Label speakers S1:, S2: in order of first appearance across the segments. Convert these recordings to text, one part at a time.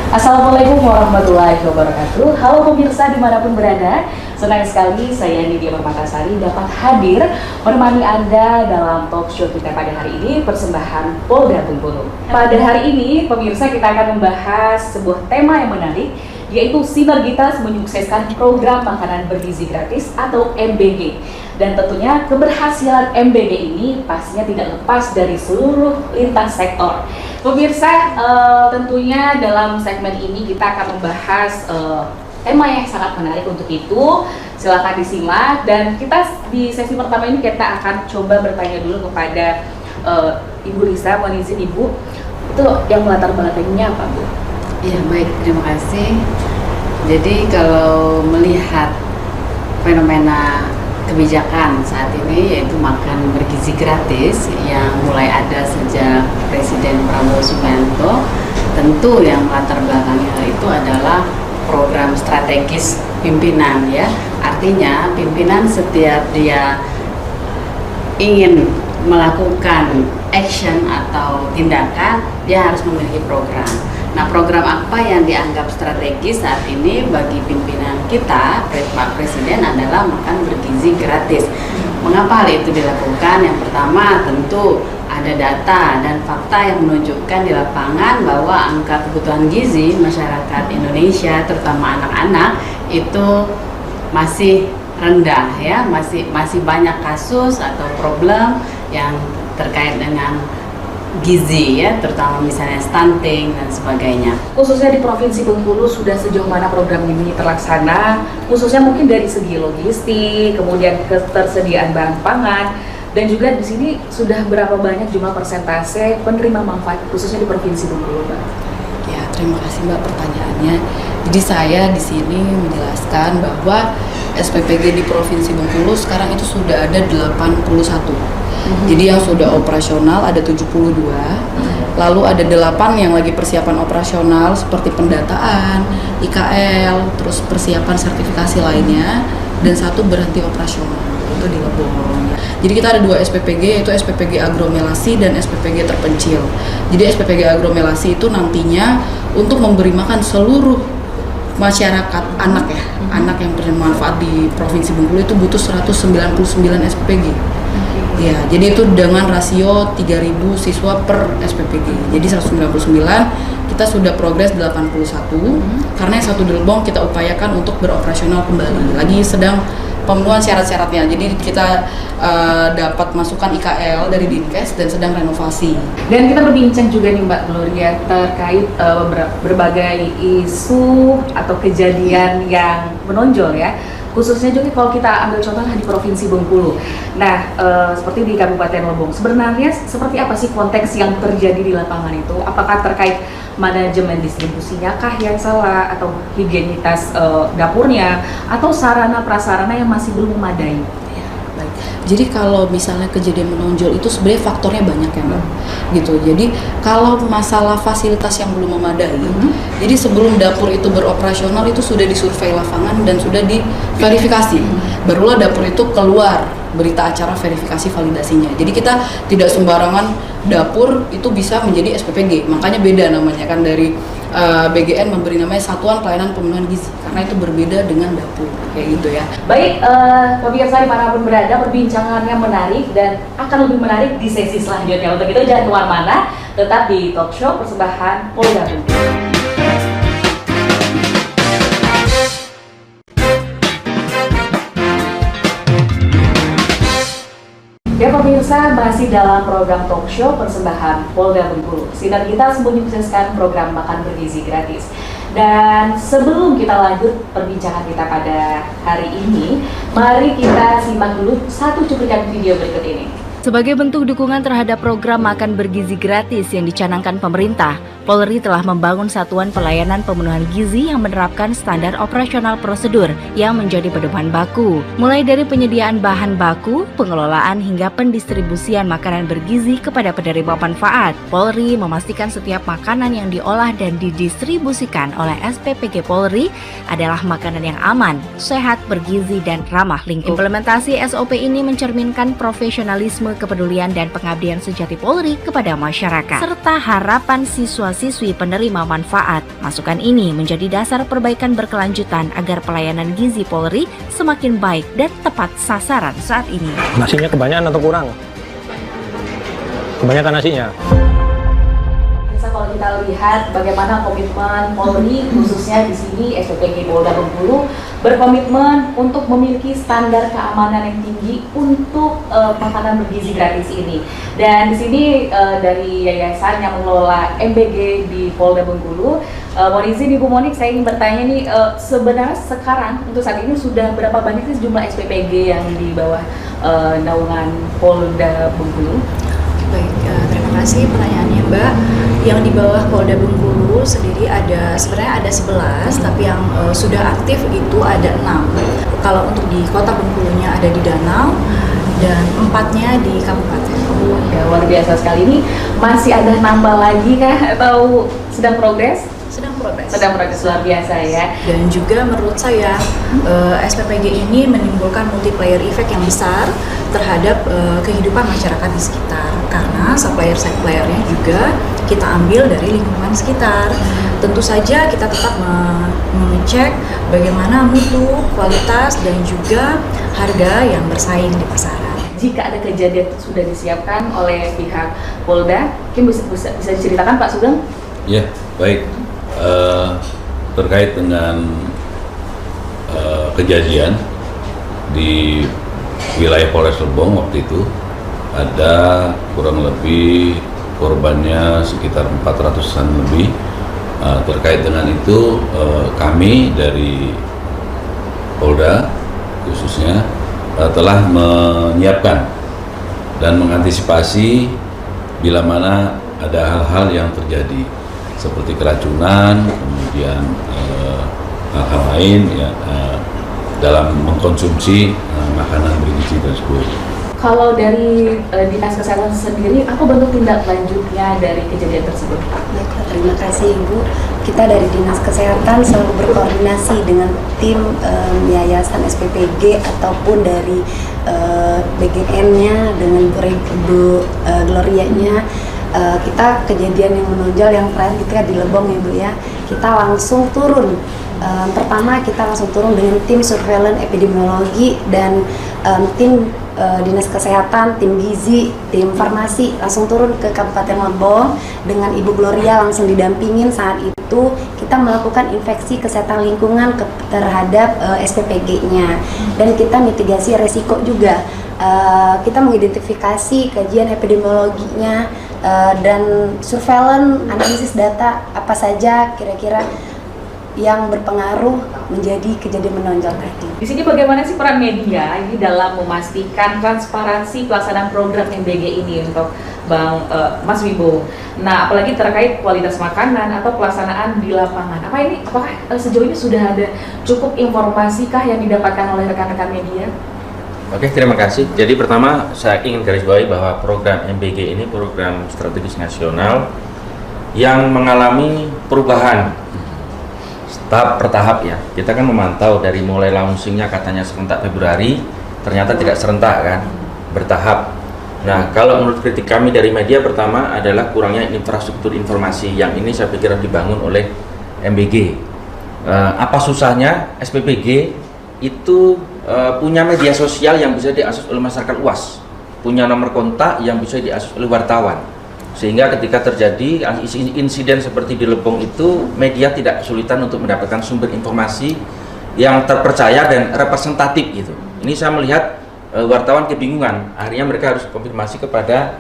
S1: Assalamualaikum warahmatullahi wabarakatuh. Halo pemirsa dimanapun berada, senang sekali saya Nidia Permatasari dapat hadir menemani Anda dalam talk show kita pada hari ini, persembahan Polda Bengkulu. Pada hari ini pemirsa kita akan membahas sebuah tema yang menarik, yaitu sinergitas menyukseskan program makanan bergizi gratis atau MBG. Dan tentunya keberhasilan MBG ini pastinya tidak lepas dari seluruh lintas sektor. Pemirsa, tentunya dalam segmen ini kita akan membahas tema yang sangat menarik untuk itu. Silakan disimak, dan kita di sesi pertama ini kita akan coba bertanya dulu kepada Ibu Lisa. Mohon izin Ibu, itu yang melatar belakangnya apa, Bu?
S2: Iya, baik, terima kasih. Jadi kalau melihat fenomena kebijakan saat ini, yaitu makan bergizi gratis yang mulai ada sejak Presiden Prabowo Subianto, tentu yang latar belakangnya itu adalah program strategis pimpinan, ya. Artinya pimpinan setiap dia ingin melakukan action atau tindakan, dia harus memiliki program. Nah, program apa yang dianggap strategis saat ini bagi pimpinan kita, Pak Presiden, adalah makan bergizi gratis. Mengapa hal itu dilakukan? Yang pertama, tentu ada data dan fakta yang menunjukkan di lapangan bahwa angka kebutuhan gizi masyarakat Indonesia, terutama anak-anak, itu masih rendah, ya, masih banyak kasus atau problem yang terkait dengan gizi, ya, terutama misalnya stunting dan sebagainya.
S1: Khususnya di Provinsi Bengkulu sudah sejauh mana program ini terlaksana, khususnya mungkin dari segi logistik, kemudian ketersediaan bahan pangan, dan juga di sini sudah berapa banyak jumlah persentase penerima manfaat khususnya di Provinsi Bengkulu, Mbak?
S2: Ya, terima kasih Mbak pertanyaannya. Jadi saya di sini menjelaskan bahwa SPPG di Provinsi Bengkulu sekarang itu sudah ada 81. Jadi yang sudah operasional ada 72, lalu ada 8 yang lagi persiapan operasional seperti pendataan, IKL, terus persiapan sertifikasi lainnya, dan 1 berhenti operasional, itu di Lebong. Jadi kita ada 2 SPPG, yaitu SPPG aglomerasi dan SPPG terpencil. Jadi SPPG aglomerasi itu nantinya untuk memberi makan seluruh masyarakat anak, ya, anak yang bermanfaat di Provinsi Bengkulu itu butuh 199 SPPG. Ya, jadi itu dengan rasio 3.000 siswa per SPPG. Jadi 199, kita sudah progres 81, karena yang 1 di Lebong kita upayakan untuk beroperasional kembali. Lagi sedang pemenuhan syarat-syaratnya. Jadi kita dapat masukan IKL dari Dinkes dan sedang renovasi.
S1: Dan kita berbincang juga nih Mbak Gloria terkait berbagai isu atau kejadian yang menonjol, ya. Khususnya juga kalau kita ambil contoh di Provinsi Bengkulu. Nah, seperti di Kabupaten Lebong, sebenarnya seperti apa sih konteks yang terjadi di lapangan itu? Apakah terkait manajemen distribusinya kah yang salah, atau higienitas dapurnya, atau sarana prasarana yang masih belum memadai?
S2: Baik. Jadi kalau misalnya kejadian menonjol itu sebenarnya faktornya banyak, ya Mbak. Gitu. Jadi kalau masalah fasilitas yang belum memadai, jadi sebelum dapur itu beroperasional itu sudah disurvei lapangan dan sudah diverifikasi. Barulah dapur itu keluar berita acara verifikasi validasinya. Jadi kita tidak sembarangan dapur itu bisa menjadi SPPG. Makanya beda namanya kan, dari BGN memberi namanya Satuan Pelayanan Pemenuhan Gizi, karena itu berbeda dengan dapur, kayak gitu, ya.
S1: Baik, pemirsa dimanapun berada, perbincangannya menarik dan akan lebih menarik di sesi selanjutnya. Untuk itu jangan kemana-mana, tetap di talk show persembahan Polda Bengkulu. Ya pemirsa, masih dalam program talk show persembahan Polda Bengkulu. Sinergitas menyukseskan program makan bergizi gratis. Dan sebelum kita lanjut perbincangan kita pada hari ini, mari kita simak dulu satu cuplikan video berikut ini.
S3: Sebagai bentuk dukungan terhadap program makan bergizi gratis yang dicanangkan pemerintah, Polri telah membangun Satuan Pelayanan Pemenuhan Gizi yang menerapkan standar operasional prosedur yang menjadi pedoman baku. Mulai dari penyediaan bahan baku, pengelolaan hingga pendistribusian makanan bergizi kepada penerima manfaat. Polri memastikan setiap makanan yang diolah dan didistribusikan oleh SPPG Polri adalah makanan yang aman, sehat, bergizi, dan ramah lingkungan. Implementasi SOP ini mencerminkan profesionalisme mekanisme kepedulian dan pengabdian sejati Polri kepada masyarakat, serta harapan siswa-siswi penerima manfaat. Masukan ini menjadi dasar perbaikan berkelanjutan agar pelayanan gizi Polri semakin baik dan tepat sasaran saat ini.
S4: Nasinya kebanyakan atau kurang? Kebanyakan nasinya.
S1: Kalau kita lihat bagaimana komitmen Polri khususnya di sini SPPG Polda Bengkulu berkomitmen untuk memiliki standar keamanan yang tinggi untuk makanan bergizi gratis ini. Dan di sini dari yayasan yang mengelola MBG di Polda Bengkulu, mohon izin Ibu Monik, saya ingin bertanya nih, sebenarnya sekarang untuk saat ini sudah berapa banyak sih jumlah SPPG yang di bawah naungan Polda Bengkulu?
S5: Baik, terima kasih pertanyaannya Mbak. Yang di bawah Polda Bengkulu sendiri sebenarnya ada 11, tapi yang sudah aktif itu ada 6. Kalau untuk di kota Bengkulunya ada di Danau dan 4-nya di kabupaten.
S1: Ya, luar biasa sekali. Ini masih ada nambah lagi kah atau sedang progres?
S5: Sedang progres.
S1: Sedang progres, luar biasa ya.
S5: Dan juga menurut saya SPPG ini menimbulkan multiplier effect yang besar terhadap kehidupan masyarakat di sekitar, karena supplier-suppliernya juga kita ambil dari lingkungan sekitar. Tentu saja kita tetap mengecek bagaimana mutu, kualitas, dan juga harga yang bersaing di pasaran.
S1: Jika ada kejadian sudah disiapkan oleh pihak Polda, mungkin bisa diceritakan Pak Sugeng?
S6: Ya, baik. Terkait dengan kejadian di wilayah Polres Lebong waktu itu, ada kurang lebih korbannya sekitar 400-an lebih. Terkait dengan itu, kami dari Polda khususnya telah menyiapkan dan mengantisipasi bila mana ada hal-hal yang terjadi seperti keracunan, kemudian hal-hal lain ya, dalam mengkonsumsi makanan bergizi tersebut.
S1: Kalau dari Dinas Kesehatan sendiri, apa bentuk tindak lanjutnya dari kejadian tersebut?
S7: Baiklah, terima kasih Ibu. Kita dari Dinas Kesehatan selalu berkoordinasi dengan tim Yayasan SPPG ataupun dari BGN-nya dengan Bu Gloria-nya. Kita kejadian yang menonjol yang terakhir ketika di Lebong ya Bu ya, kita langsung turun. Pertama kita langsung turun dengan tim surveillance epidemiologi dan tim Dinas Kesehatan, tim gizi, tim farmasi langsung turun ke Kabupaten Lebong dengan Ibu Gloria langsung didampingin. Saat itu kita melakukan infeksi kesehatan lingkungan terhadap SPPG-nya dan kita mitigasi resiko juga. Kita mengidentifikasi kajian epidemiologinya dan surveillance analisis data apa saja kira-kira yang berpengaruh menjadi kejadian menonjol tadi.
S1: Di sini bagaimana sih peran media ini dalam memastikan transparansi pelaksanaan program MBG ini untuk Mas Wibo? Nah, apalagi terkait kualitas makanan atau pelaksanaan di lapangan. Apakah sejauh ini sudah ada cukup informasikah yang didapatkan oleh rekan-rekan media?
S8: Oke, terima kasih. Jadi pertama saya ingin garis bawahi bahwa program MBG ini program strategis nasional yang mengalami perubahan tahap per tahap ya. Kita kan memantau dari mulai launchingnya katanya serentak Februari, ternyata tidak serentak kan, bertahap. Nah, kalau menurut kritik kami dari media, pertama adalah kurangnya infrastruktur informasi yang ini saya pikir harus dibangun oleh MBG. Apa susahnya SPPG itu punya media sosial yang bisa diakses oleh masyarakat luas, punya nomor kontak yang bisa diakses oleh wartawan, sehingga ketika terjadi insiden seperti di Lebong itu media tidak kesulitan untuk mendapatkan sumber informasi yang terpercaya dan representatif gitu. Ini saya melihat wartawan kebingungan, akhirnya mereka harus konfirmasi kepada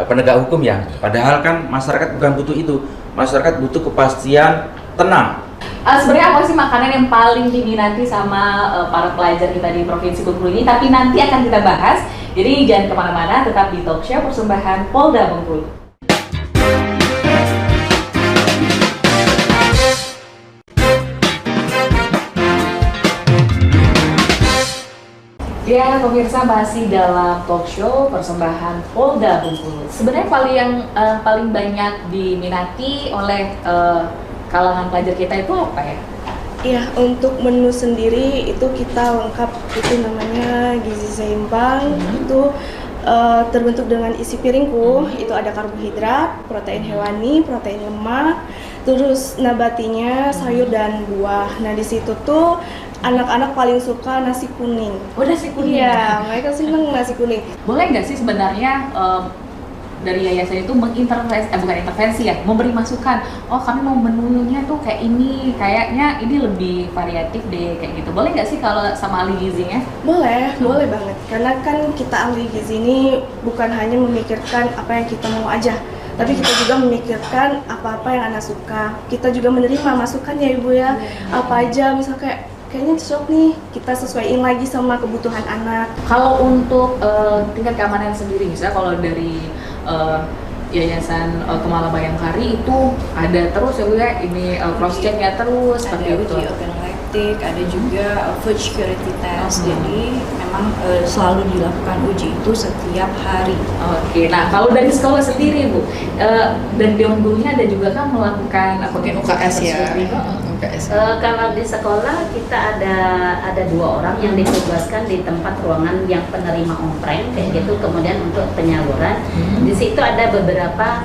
S8: penegak hukum ya, padahal kan masyarakat bukan butuh itu, masyarakat butuh kepastian tenang.
S1: Sebenarnya apa sih makanan yang paling diminati sama para pelajar kita di Provinsi Bengkulu ini? Tapi nanti akan kita bahas, jadi jangan kemana-mana, tetap di Talk Show persembahan Polda Bengkulu. Ya, pemirsa, masih dalam talk show persembahan Polda Bengkulu. Sebenarnya paling banyak diminati oleh kalangan pelajar kita itu apa ya?
S9: Iya, untuk menu sendiri itu kita lengkap, itu namanya gizi seimbang. Itu terbentuk dengan isi piringku. Itu ada karbohidrat, protein hewani, protein lemak, terus nabatinya sayur dan buah. Nah, di situ tuh anak-anak paling suka nasi kuning.
S1: Oh, nasi kuning.
S9: Iya, mereka seneng nasi kuning.
S1: Boleh nggak sih sebenarnya dari yayasan itu mengintervensi, bukan intervensi ya, memberi masukan, oh kami mau menunya tuh kayak ini, kayaknya ini lebih variatif deh, kayak gitu. Boleh nggak sih kalau sama ahli gizinya?
S9: Boleh, boleh banget. Karena kan kita ahli gizi ini bukan hanya memikirkan apa yang kita mau aja, tapi kita juga memikirkan apa-apa yang anak suka. Kita juga menerima masukan ya Ibu ya, apa aja misal kayaknya cocok nih, kita sesuaiin lagi sama kebutuhan anak.
S1: Kalau untuk tingkat keamanan sendiri, misalnya kalau dari Yayasan Kemala Bayangkari itu ada terus ya Bu ya, ini cross check-nya terus seperti
S5: Ada
S1: itu.
S5: uji organoleptik, ada juga food security test. Jadi memang selalu dilakukan uji itu setiap hari.
S1: Oke, nah kalau dari sekolah sendiri Bu, dan Dewan Gurunya ada juga kan melakukan
S4: Mungkin UKS ya.
S10: Kalau di sekolah kita ada 2 orang yang ditugaskan di tempat ruangan yang penerima ompreng kayak gitu, kemudian untuk penyaluran di situ ada beberapa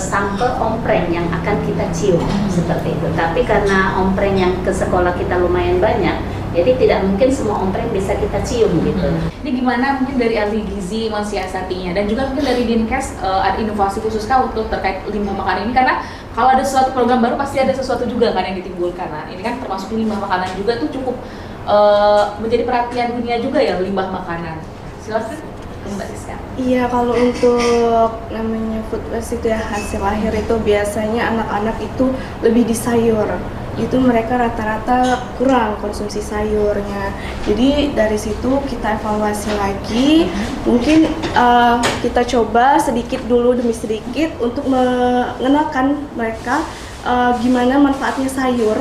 S10: sampel ompreng yang akan kita cium seperti itu. Tapi karena ompreng yang ke sekolah kita lumayan banyak, jadi tidak mungkin semua ompreng bisa kita cium gitu.
S1: Ini gimana mungkin dari ahli gizi mensiasatinya, dan juga mungkin dari Dinkes ada inovasi khusus kah untuk terkait limbah makanan ini, karena kalau ada suatu program baru pasti ada sesuatu juga kan yang ditimbulkan. Nah, ini kan termasuk limbah makanan juga tuh cukup menjadi perhatian dunia juga ya, limbah makanan. Silakan Mbak Siska.
S9: Iya, kalau untuk namanya food waste itu ya, hasil akhir itu biasanya anak-anak itu lebih di sayur. Itu mereka rata-rata kurang konsumsi sayurnya. Jadi dari situ kita evaluasi lagi. Mungkin kita coba sedikit dulu demi sedikit untuk mengenalkan mereka gimana manfaatnya sayur,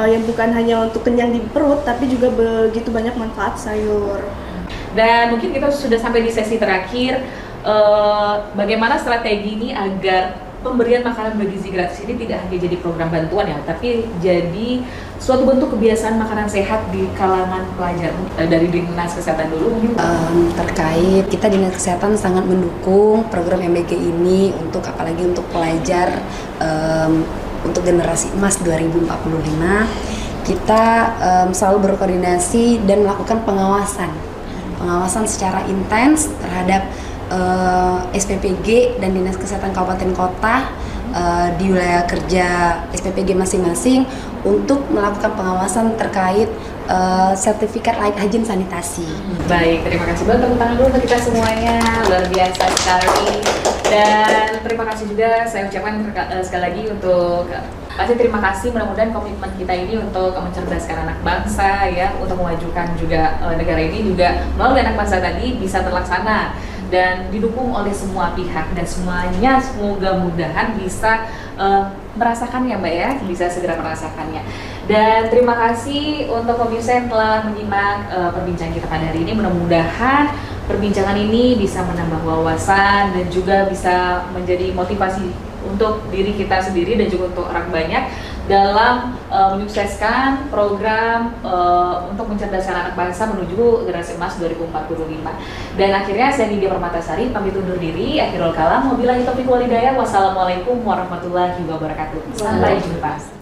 S9: yang bukan hanya untuk kenyang di perut, tapi juga begitu banyak manfaat sayur.
S1: Dan mungkin kita sudah sampai di sesi terakhir, bagaimana strategi ini agar pemberian makanan bergizi gratis ini tidak hanya jadi program bantuan ya, tapi jadi suatu bentuk kebiasaan makanan sehat di kalangan pelajar. Dari Dinas Kesehatan dulu.
S7: Terkait kita Dinas Kesehatan sangat mendukung program MBG ini untuk apalagi untuk pelajar untuk generasi emas 2045. Kita selalu berkoordinasi dan melakukan pengawasan secara intens terhadap SPPG dan Dinas Kesehatan Kabupaten Kota di wilayah kerja SPPG masing-masing untuk melakukan pengawasan terkait sertifikat layak hygiene sanitasi.
S1: Baik, terima kasih banget, tepuk tangan dulu untuk kita semuanya, luar biasa sekali. Dan terima kasih juga saya ucapkan sekali lagi untuk pasti terima kasih, mudah-mudahan komitmen kita ini untuk mencerdaskan anak bangsa ya, untuk memajukan juga negara ini juga melalui anak bangsa tadi bisa terlaksana dan didukung oleh semua pihak, dan semuanya semoga-mudahan bisa merasakan ya Mbak ya, bisa segera merasakannya. Dan terima kasih untuk pemirsa yang telah menyimak perbincangan kita pada hari ini. Mudah-mudahan perbincangan ini bisa menambah wawasan dan juga bisa menjadi motivasi untuk diri kita sendiri dan juga untuk orang banyak dalam menyukseskan program untuk mencerdaskan anak bangsa menuju generasi emas 2045. Dan akhirnya saya Nidia Permatasari pamit undur diri. Akhirul kalam, wabillahi taufiq wal hidayah. Wassalamualaikum warahmatullahi wabarakatuh. Sampai jumpa.